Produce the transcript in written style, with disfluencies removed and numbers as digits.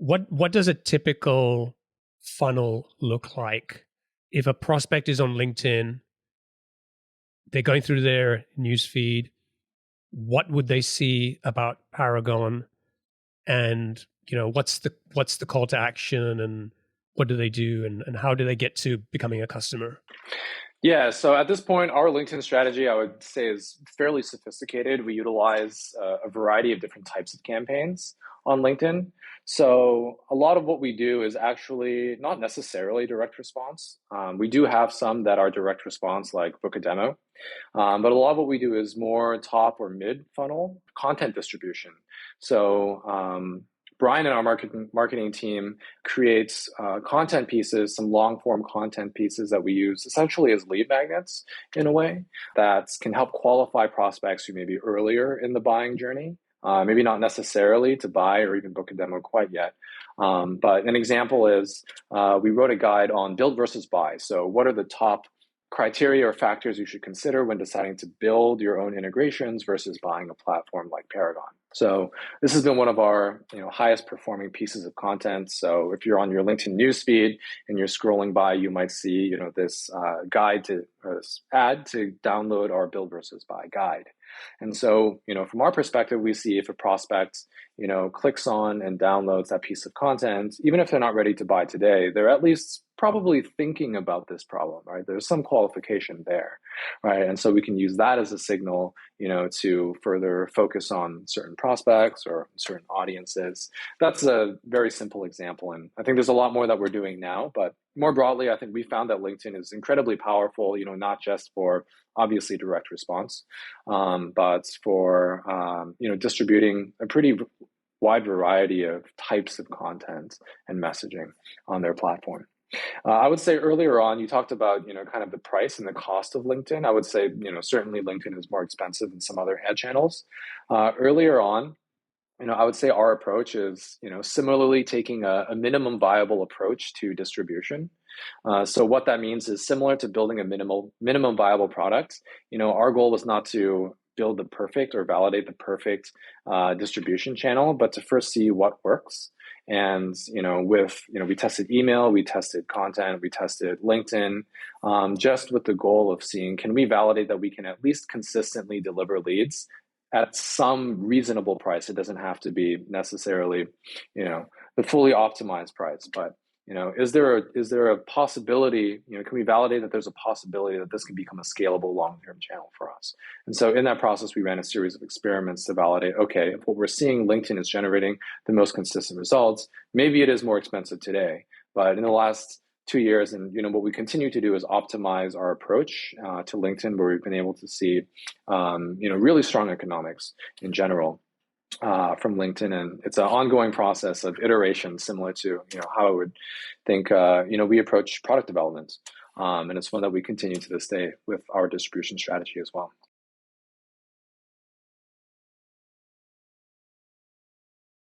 what does a typical funnel look like? If a prospect is on LinkedIn, they're going through their newsfeed, what would they see about Paragon? And what's the call to action, and what do they do, and how do they get to becoming a customer? Yeah, so at this point, our LinkedIn strategy, I would say, is fairly sophisticated. We utilize a variety of different types of campaigns on LinkedIn. So a lot of what we do is actually not necessarily direct response. We do have some that are direct response, like book a demo. But a lot of what we do is more top or mid funnel content distribution. So Brian and our marketing team creates content pieces, some long form content pieces that we use essentially as lead magnets in a way that can help qualify prospects who may be earlier in the buying journey. Maybe not necessarily to buy or even book a demo quite yet. But an example is we wrote a guide on build versus buy. So what are the top criteria or factors you should consider when deciding to build your own integrations versus buying a platform like Paragon? So this has been one of our highest performing pieces of content. So if you're on your LinkedIn newsfeed and you're scrolling by, you might see this guide to or this ad to download our build versus buy guide. And so from our perspective, we see if a prospect clicks on and downloads that piece of content, even if they're not ready to buy today, they're at least probably thinking about this problem, right? There's some qualification there, right? And so we can use that as a signal, to further focus on certain prospects or certain audiences. That's a very simple example. And I think there's a lot more that we're doing now, but more broadly, I think we found that LinkedIn is incredibly powerful, not just for obviously direct response, but for, distributing a pretty wide variety of types of content and messaging on their platform. I would say earlier on, you talked about, kind of the price and the cost of LinkedIn. I would say, certainly LinkedIn is more expensive than some other ad channels. Earlier on, I would say our approach is, similarly taking a minimum viable approach to distribution. So what that means is similar to building a minimum viable product. Our goal was not to build the perfect or validate the perfect distribution channel, but to first see what works. And, we tested email, we tested content, we tested LinkedIn, just with the goal of seeing, can we validate that we can at least consistently deliver leads at some reasonable price? It doesn't have to be necessarily, the fully optimized price, but is there a possibility, can we validate that there's a possibility that this can become a scalable long-term channel for us? And so in that process, we ran a series of experiments to validate, okay, if what we're seeing LinkedIn is generating the most consistent results, maybe it is more expensive today, but in the last 2 years, and what we continue to do is optimize our approach to LinkedIn, where we've been able to see, really strong economics in general. From LinkedIn, and it's an ongoing process of iteration, similar to how I would think we approach product development, and it's one that we continue to this day with our distribution strategy as well.